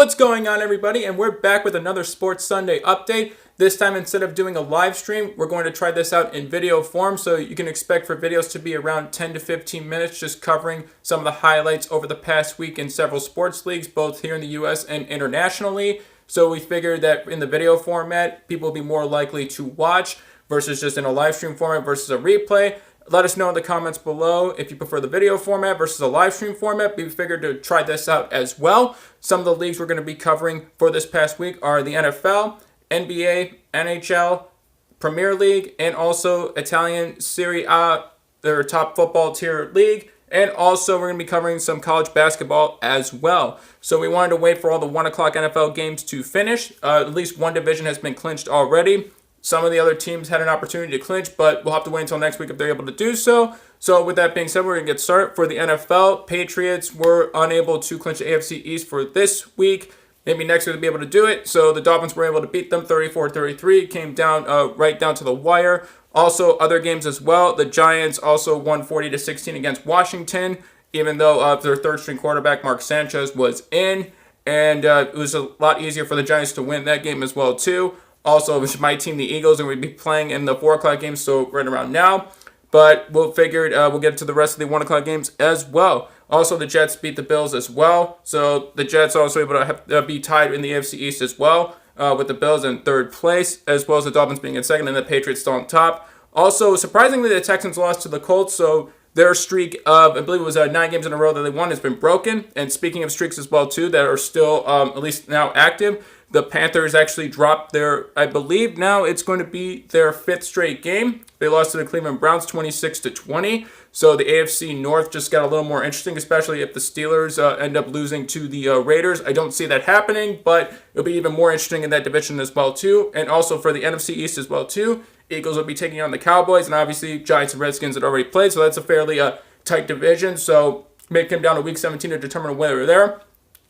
What's going on, everybody? And we're back with another Sports Sunday update. This time, instead of doing a live stream, we're going to try this out in video form. So you can expect for videos to be around 10 to 15 minutes, just covering some of the highlights over the past week in several sports leagues, both here in the U.S. and internationally. So we figured that in the video format, people will be more likely to watch versus just in a live stream format versus a replay. Let us know in the comments below if you prefer the video format versus a live stream format. We figured to try this out as well. Some of the leagues we're going to be covering for this past week are the NFL, NBA, NHL, Premier League, and also Italian Serie A, their top football tier league. And also we're going to be covering some college basketball as well. So we wanted to wait for all the 1 o'clock NFL games to finish. At least one division has been clinched already. Some of the other teams had an opportunity to clinch, but we'll have to wait until next week if they're able to do so. So with that being said, we're going to get started. For the NFL, Patriots were unable to clinch the AFC East for this week. Maybe next week they'll be able to do it. So the Dolphins were able to beat them 34-33. Came down right down to the wire. Also, other games as well. The Giants also won 40-16 against Washington, even though their third-string quarterback, Mark Sanchez, was in. And it was a lot easier for the Giants to win that game as well, too. Also, it was my team, the Eagles, and we'd be playing in the 4 o'clock games, so right around now. But we'll get to the rest of the 1 o'clock games as well. Also, the Jets beat the Bills as well. So the Jets also able to be tied in the AFC East as well, with the Bills in third place, as well as the Dolphins being in second and the Patriots still on top. Also, surprisingly, the Texans lost to the Colts, so their streak of, I believe it was 9 games in a row that they won, has been broken. And speaking of streaks as well, too, that are still at least now active, the Panthers actually dropped their, I believe now it's going to be their 5th straight game. They lost to the Cleveland Browns 26-20. So the AFC North just got a little more interesting, especially if the Steelers end up losing to the Raiders. I don't see that happening, but it'll be even more interesting in that division as well, too. And also for the NFC East as well, too. Eagles will be taking on the Cowboys, and obviously Giants and Redskins had already played, so that's a fairly tight division. So may come down to Week 17 to determine whether they're there.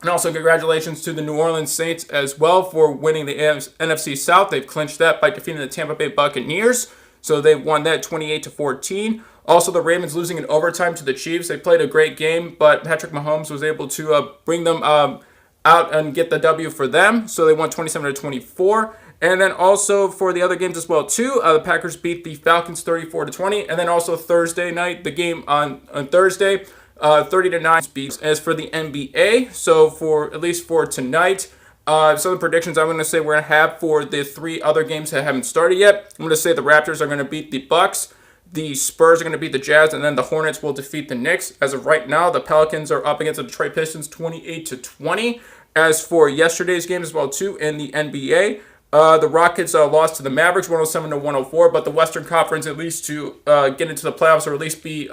And also congratulations to the New Orleans Saints as well for winning the NFC South. They've clinched that by defeating the Tampa Bay Buccaneers. So they've won that 28-14. Also, the Ravens losing in overtime to the Chiefs. They played a great game, but Patrick Mahomes was able to bring them out and get the W for them. So they won 27-24. And then also for the other games as well, too, the Packers beat the Falcons 34-20. And then also Thursday night, the game on Thursday, 30-9 beats. As for the NBA, so for at least for tonight, some of the predictions I'm going to say we're going to have for the 3 other games that haven't started yet. I'm going to say the Raptors are going to beat the Bucks, the Spurs are going to beat the Jazz, and then the Hornets will defeat the Knicks. As of right now, the Pelicans are up against the Detroit Pistons 28-20. As for yesterday's game as well, too, in the NBA, the Rockets lost to the Mavericks 107-104, but the Western Conference, at least to get into the playoffs or at least be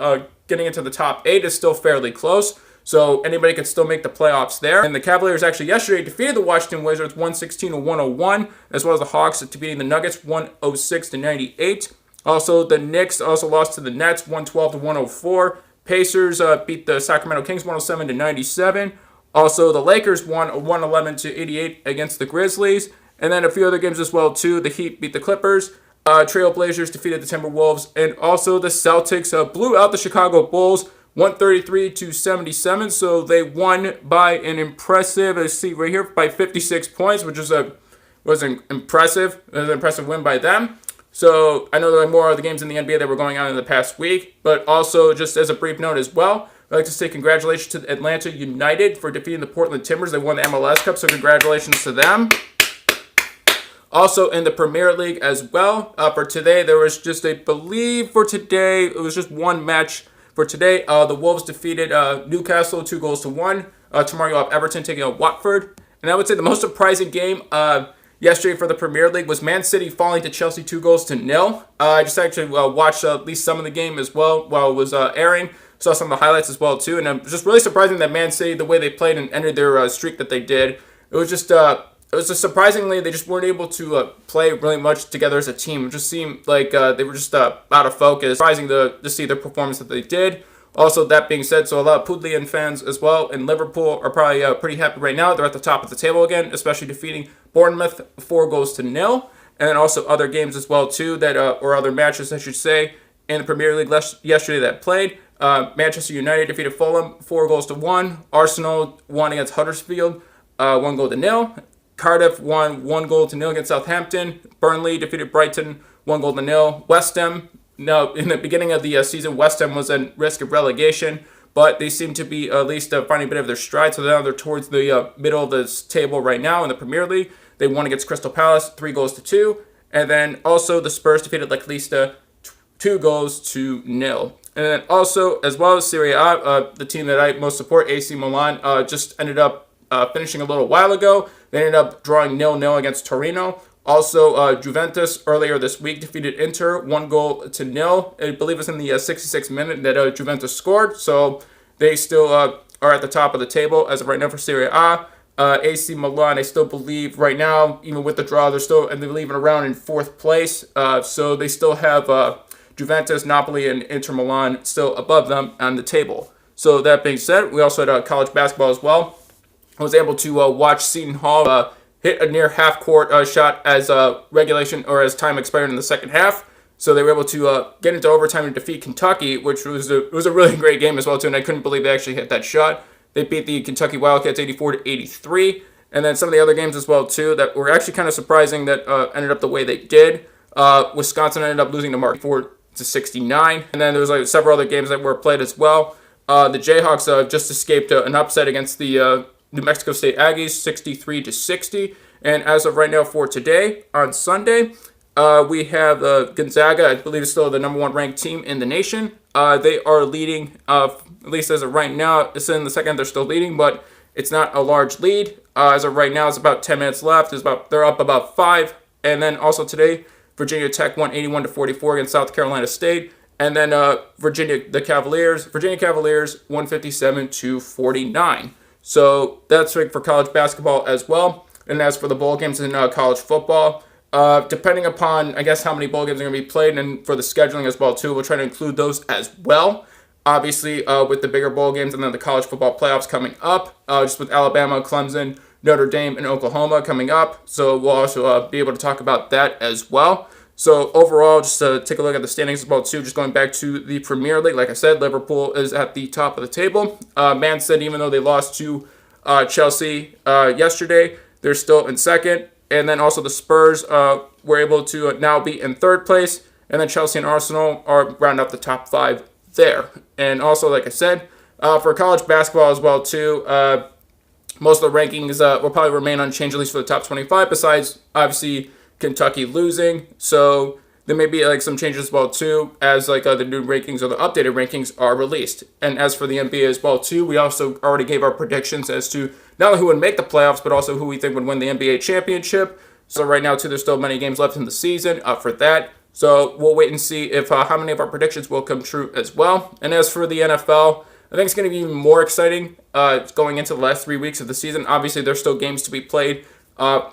getting into the top 8, is still fairly close. So anybody could still make the playoffs there. And the Cavaliers actually yesterday defeated the Washington Wizards 116-101, as well as the Hawks defeating the Nuggets 106-98. Also, the Knicks also lost to the Nets 112-104. Pacers beat the Sacramento Kings 107-97. Also, the Lakers won 111-88 against the Grizzlies. And then a few other games as well, too. The Heat beat the Clippers. Trailblazers defeated the Timberwolves. And also the Celtics blew out the Chicago Bulls 133-77. So they won by an impressive, let's see right here, by 56 points, which was an impressive win by them. So I know there are more other games in the NBA that were going on in the past week. But also, just as a brief note as well, I'd like to say congratulations to Atlanta United for defeating the Portland Timbers. They won the MLS Cup, so congratulations to them. Also in the Premier League as well, for today, there was just, I believe for today, it was just one match for today. The Wolves defeated Newcastle 2-1. Tomorrow you'll have Everton taking on Watford. And I would say the most surprising game yesterday for the Premier League was Man City falling to Chelsea 2-0. I just actually watched at least some of the game as well while it was airing. Saw some of the highlights as well too. And it was just really surprising that Man City, the way they played and ended their streak that they did, it was just surprisingly, they just weren't able to play really much together as a team. It just seemed like they were just out of focus. Surprising to see their performance that they did. Also, that being said, so a lot of Pudlian fans as well in Liverpool are probably pretty happy right now. They're at the top of the table again, especially defeating Bournemouth 4-0. And then also other games as well, too, that or other matches, I should say, in the Premier League yesterday that played. Manchester United defeated Fulham 4-1. Arsenal won against Huddersfield 1-0. Cardiff won 1-0 against Southampton. Burnley defeated Brighton 1-0. West Ham, no, in the beginning of the season, West Ham was at risk of relegation, but they seem to be at least finding a bit of their stride. So now they're towards the middle of this table right now in the Premier League. They won against Crystal Palace 3-2. And then also the Spurs defeated Leicester 2-0. And then also, as well as Serie A, the team that I most support, AC Milan, just ended up finishing a little while ago. They ended up drawing 0-0 against Torino. Also, Juventus earlier this week defeated Inter 1-0. I believe it was in the 66th minute that Juventus scored. So they still are at the top of the table as of right now for Serie A. AC Milan, I still believe right now, even with the draw, they're still, and they're leaving around in 4th place. So they still have Juventus, Napoli, and Inter Milan still above them on the table. So that being said, we also had college basketball as well. I was able to watch Seton Hall hit a near half-court shot as regulation or as time expired in the second half. So they were able to get into overtime and defeat Kentucky, which was a really great game as well too. And I couldn't believe they actually hit that shot. They beat the Kentucky Wildcats 84-83. And then some of the other games as well too that were actually kind of surprising that ended up the way they did. Wisconsin ended up losing to Mark 4-69. And then there was several other games that were played as well. The Jayhawks just escaped an upset against the New Mexico State Aggies 63-60. And as of right now for today, on Sunday, we have Gonzaga, I believe is still the number 1 ranked team in the nation. They are leading, at least as of right now, it's in the second, they're still leading, but it's not a large lead. As of right now, it's about 10 minutes left. They're up about 5. And then also today, Virginia Tech won 81-44 against South Carolina State. And then Virginia Cavaliers 157-49. So that's big for college basketball as well. And as for the bowl games in college football, depending upon, I guess, how many bowl games are going to be played and for the scheduling as well, too, we'll try to include those as well. Obviously, with the bigger bowl games and then the college football playoffs coming up, just with Alabama, Clemson, Notre Dame, and Oklahoma coming up. So we'll also be able to talk about that as well. So overall, just to take a look at the standings as well, too, just going back to the Premier League, like I said, Liverpool is at the top of the table. Man City, even though they lost to Chelsea yesterday, they're still in second. And then also the Spurs were able to now be in 3rd place. And then Chelsea and Arsenal are round up the top 5 there. And also, like I said, for college basketball as well, too, most of the rankings will probably remain unchanged, at least for the top 25, besides, obviously, Kentucky losing. So there may be some changes as well too as the new rankings or the updated rankings are released. And as for the NBA as well too, we also already gave our predictions as to not only who would make the playoffs but also who we think would win the NBA championship. So right now too, there's still many games left in the season for that. So we'll wait and see if how many of our predictions will come true as well. And as for the NFL, I think it's going to be even more exciting going into the last 3 weeks of the season. Obviously, there's still games to be played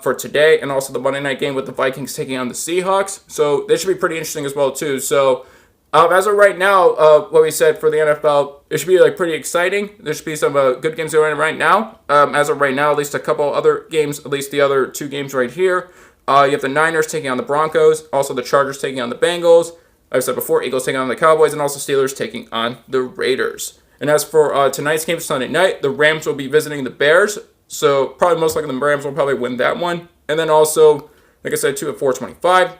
for today, and also the Monday night game with the Vikings taking on the Seahawks. So this should be pretty interesting as well too. So as of right now, what we said for the NFL, it should be pretty exciting. There should be some good games going on right now. As of right now, at least a couple other games, at least the other 2 games right here. You have the Niners taking on the Broncos, also the Chargers taking on the Bengals. Like I said before, Eagles taking on the Cowboys, and also Steelers taking on the Raiders. And as for tonight's game, Sunday night, the Rams will be visiting the Bears. So probably most likely the Rams will probably win that one. And then also, like I said, too, at 4:25,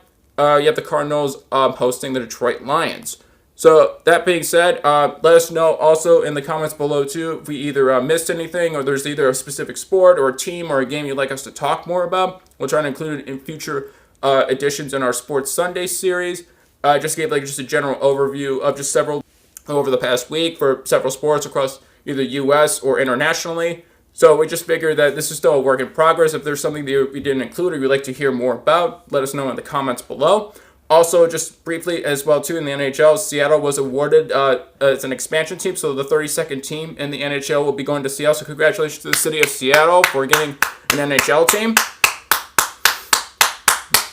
you have the Cardinals hosting the Detroit Lions. So that being said, let us know also in the comments below too if we either missed anything or there's either a specific sport or a team or a game you'd like us to talk more about. We'll try to include it in future editions in our Sports Sunday series. I just gave just a general overview of just several over the past week for several sports across either U.S. or internationally. So we just figured that this is still a work in progress. If there's something that we didn't include or you'd like to hear more about, let us know in the comments below. Also, just briefly as well, too, in the NHL, Seattle was awarded as an expansion team. So the 32nd team in the NHL will be going to Seattle. So congratulations to the city of Seattle for getting an NHL team.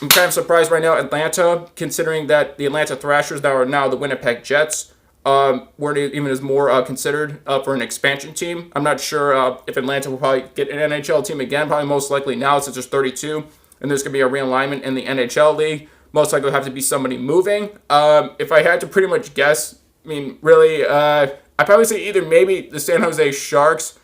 I'm kind of surprised right now, Atlanta, considering that the Atlanta Thrashers that are now the Winnipeg Jets weren't even as more considered for an expansion team. I'm not sure if Atlanta will probably get an NHL team again, probably most likely now since there's 32, and there's going to be a realignment in the NHL league. Most likely will have to be somebody moving. If I had to pretty much guess, I mean, really, I'd probably say either maybe the San Jose Sharks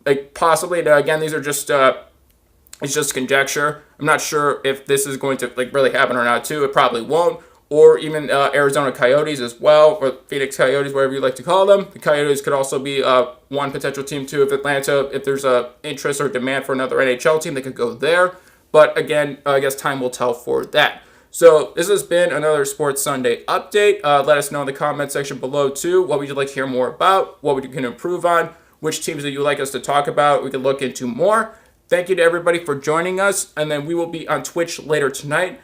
like possibly. Now, again, these are just it's just conjecture. I'm not sure if this is going to like really happen or not too. It probably won't. Or even Arizona Coyotes as well, or Phoenix Coyotes, whatever you like to call them. The Coyotes could also be one potential team too. If Atlanta, if there's a interest or demand for another NHL team, they could go there. But again, I guess time will tell for that. So this has been another Sports Sunday update. Let us know in the comment section below too. What would you like to hear more about? What we can improve on? Which teams that you would like us to talk about? We can look into more. Thank you to everybody for joining us. And then we will be on Twitch later tonight.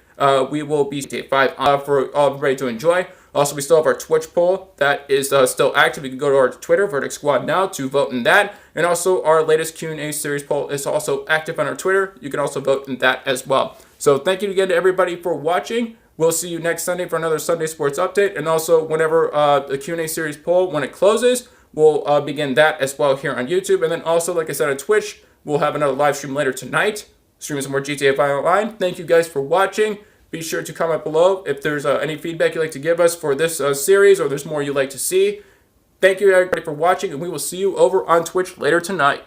We will be GTA 5 for everybody to enjoy. Also, we still have our Twitch poll that is still active. You can go to our Twitter, VerdictSquadNow, to vote in that. And also, our latest Q&A series poll is also active on our Twitter. You can also vote in that as well. So thank you again to everybody for watching. We'll see you next Sunday for another Sunday Sports Update. And also, whenever the Q&A series poll, when it closes, we'll begin that as well here on YouTube. And then also, like I said, on Twitch, we'll have another live stream later tonight, streaming some more GTA 5 Online. Thank you guys for watching. Be sure to comment below if there's any feedback you'd like to give us for this series, or there's more you'd like to see. Thank you everybody for watching, and we will see you over on Twitch later tonight.